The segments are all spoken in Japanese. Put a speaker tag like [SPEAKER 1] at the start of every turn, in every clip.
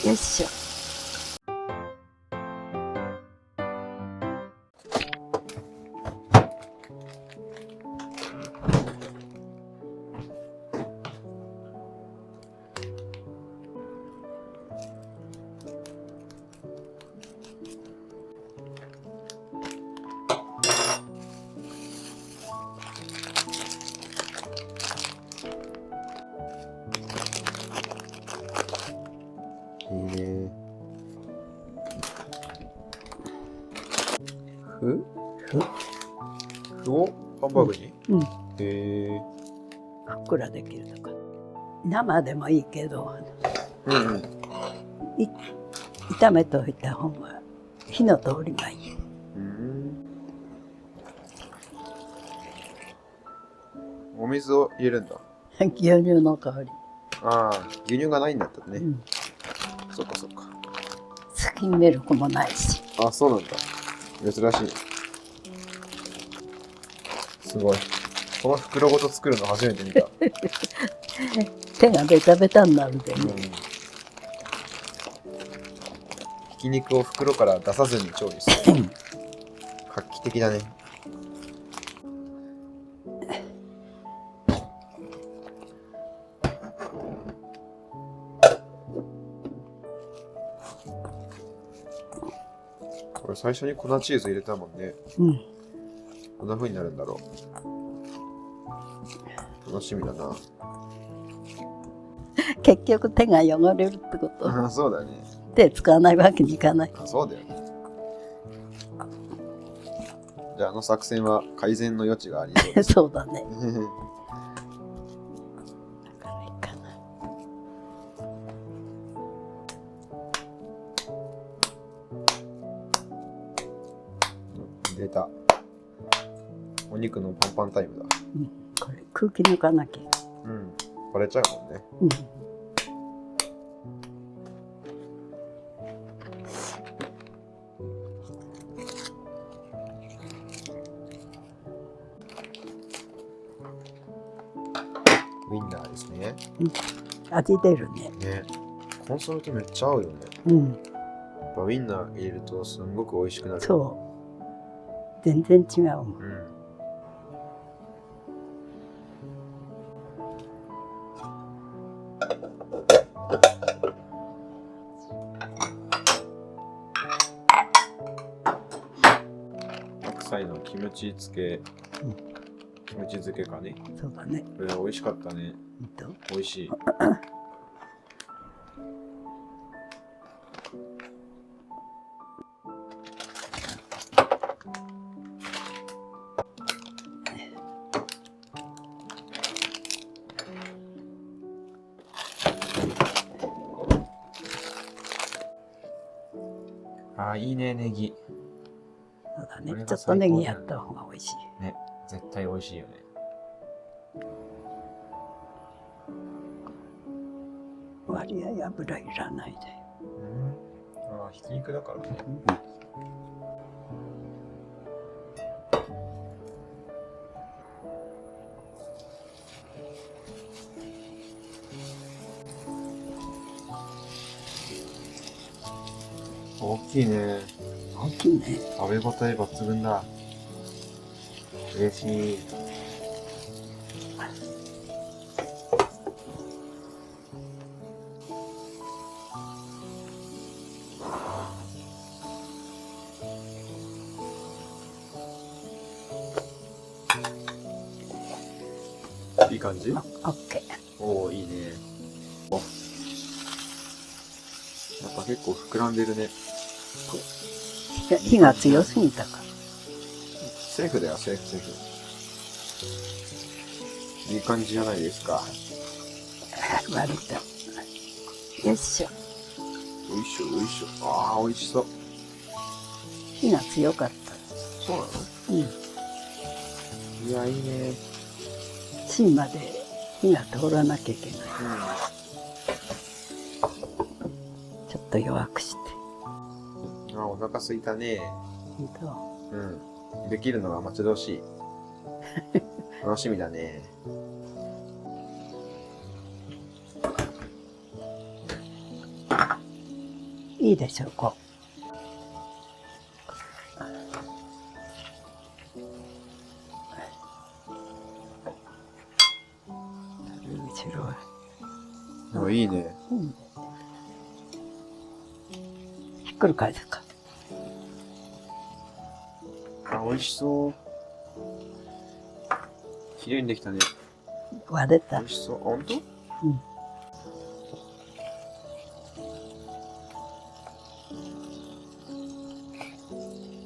[SPEAKER 1] よいしょ。
[SPEAKER 2] いいね。麩をハンバーグに？
[SPEAKER 1] うん。
[SPEAKER 2] へえ。
[SPEAKER 1] ふっくらできるとか。生でもいいけど、
[SPEAKER 2] うんうん。
[SPEAKER 1] 炒めといた方が火の通りがいい。
[SPEAKER 2] お水を入れるんだ。
[SPEAKER 1] 牛乳の香り。
[SPEAKER 2] ああ、牛乳がないんだったね。
[SPEAKER 1] うん。
[SPEAKER 2] そっかそっか。
[SPEAKER 1] スキンミルクもないし。
[SPEAKER 2] あ、そうなんだ。珍しい。すごい。この袋ごと作るの初めて見た。
[SPEAKER 1] 手がベタベタになるでね。
[SPEAKER 2] ひき肉を袋から出さずに調理する。画期的だね。これ最初に粉チーズ入れたもんね。
[SPEAKER 1] うん。
[SPEAKER 2] こんな風になるんだろう。楽しみだな。
[SPEAKER 1] 結局手が汚れるってこと。
[SPEAKER 2] あ、そうだね。
[SPEAKER 1] 手使わないわけにいかない。
[SPEAKER 2] あ、そうだよね。じゃああの作戦は改善の余地がありそうです。
[SPEAKER 1] そうだね。だからいいかな。
[SPEAKER 2] 出た。お肉のパンパンタイムだ。
[SPEAKER 1] うん。これ空気抜かなきゃ。
[SPEAKER 2] うん。割れちゃうもんね。
[SPEAKER 1] うん。
[SPEAKER 2] ウインナーですね。
[SPEAKER 1] 味出るね。
[SPEAKER 2] ね。コンソメとめっちゃ合うよね。
[SPEAKER 1] うん。
[SPEAKER 2] やっぱウインナー入れるとすんごく美味しくなる。
[SPEAKER 1] そう。全然違うもん。
[SPEAKER 2] うん。白菜のキムチ漬け、キムチ漬けかね。
[SPEAKER 1] そうだね。
[SPEAKER 2] これ美味しかったね。美味しい。あー、いいね、ネギ。
[SPEAKER 1] そうだね。
[SPEAKER 2] これが
[SPEAKER 1] ちょっとネギやった方が美味しい。
[SPEAKER 2] ね、絶対美味しいよね。
[SPEAKER 1] 割合油いらないで。
[SPEAKER 2] ああ、ひき肉だからね。大きいね。
[SPEAKER 1] 大きいね。
[SPEAKER 2] 食べ応え抜群だ。嬉しい。いい感じ？
[SPEAKER 1] オッケー。
[SPEAKER 2] おお、いいね。お、やっぱ結構膨らんでるね。
[SPEAKER 1] 火が強すぎたから。
[SPEAKER 2] セーフだよ、セーフ、セーフ。いい感じじゃないですか。
[SPEAKER 1] 割と。よいしょ。
[SPEAKER 2] よいしょ、よいしょ。ああ、美味しそう。
[SPEAKER 1] 火が強かった。
[SPEAKER 2] そうなの？
[SPEAKER 1] うん。
[SPEAKER 2] いや、いいね。
[SPEAKER 1] 芯まで火が通らなきゃいけない。ちょっと弱くして。
[SPEAKER 2] あ、お腹すいたね。
[SPEAKER 1] ほんと。
[SPEAKER 2] うん。できるのが待ち遠しい。楽しみだね。
[SPEAKER 1] いいでしょう、こう。後ろは。
[SPEAKER 2] いいね。
[SPEAKER 1] ひっくり返すか。
[SPEAKER 2] あ、美味しそう。綺麗にできたね。
[SPEAKER 1] 割れた。
[SPEAKER 2] 美味しそう。本当？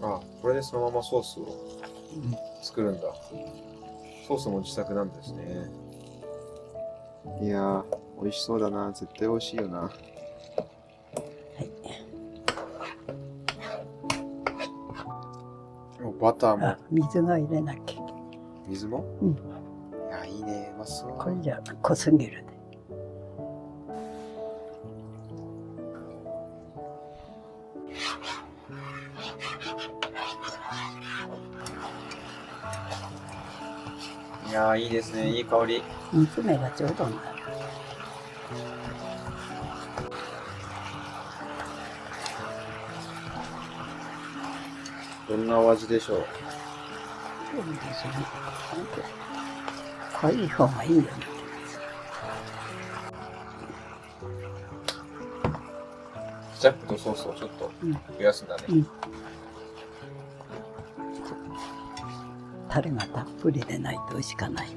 [SPEAKER 2] あ、これでそのままソースを作るんだ。ソースも自作なんですね。いやー、美味しそうだな。絶対美味しいよな。バターも。
[SPEAKER 1] あ、水が入れなきゃ。
[SPEAKER 2] 水も？いや、いいね。うまそう。
[SPEAKER 1] これじゃ濃すぎるね。
[SPEAKER 2] いやー、いいですね。いい香り。
[SPEAKER 1] 煮詰めがちょうどになる。
[SPEAKER 2] どんなお味でしょう？
[SPEAKER 1] そうですね。濃い方がいいよね。
[SPEAKER 2] ケチャップとソースをちょっと増やすんだね。
[SPEAKER 1] タレがたっぷりでないと美味しかない。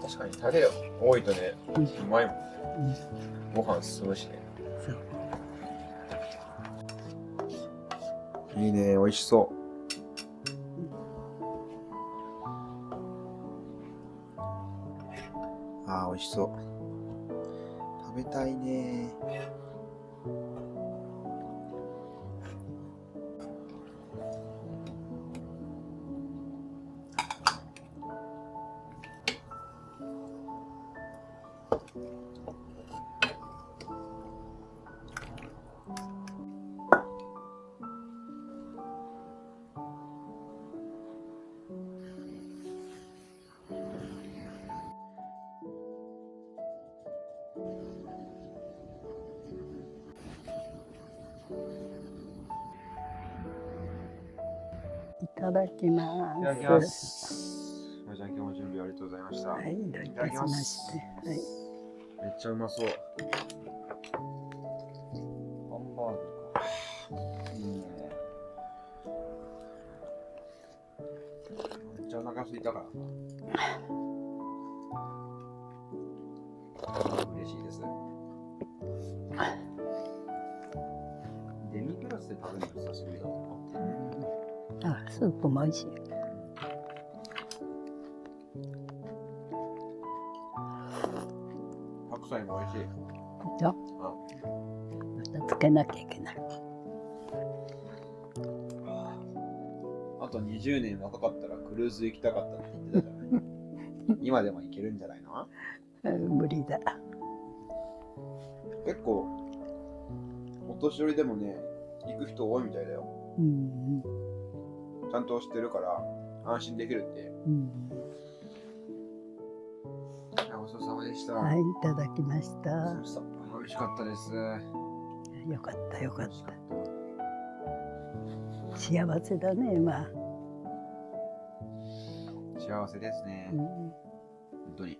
[SPEAKER 2] 確かにタレ多いとね、うまいもんね。ご飯進むしね。
[SPEAKER 1] そう。
[SPEAKER 2] いいね、美味しそう。あー、美味しそう。食べたいね。
[SPEAKER 1] いただきます。
[SPEAKER 2] いただきます。まーちゃん、今日も準備ありがとうございました。
[SPEAKER 1] はい、どういたしまして。はい。
[SPEAKER 2] めっちゃうまそう。ハンバーグか。いいね。めっちゃお腹空いたからな。嬉しいです。デミグラスで食べるの久しぶりだな。
[SPEAKER 1] あ、スープも美味しい。
[SPEAKER 2] 白菜も美味しい。
[SPEAKER 1] じゃまたつけなきゃいけない。
[SPEAKER 2] あと20年若かったらクルーズ行きたかったって言ってたじゃない。今でも行けるんじゃないの？
[SPEAKER 1] 無理だ。
[SPEAKER 2] 結構お年寄りでもね、行く人多いみたいだよ。ちゃんとしてるから安心できるって。ごちそうさまでした。
[SPEAKER 1] はい、いただきました。
[SPEAKER 2] 美味しかったです。
[SPEAKER 1] よかったよかった。幸せだね、まあ。
[SPEAKER 2] 幸せですね。本当に。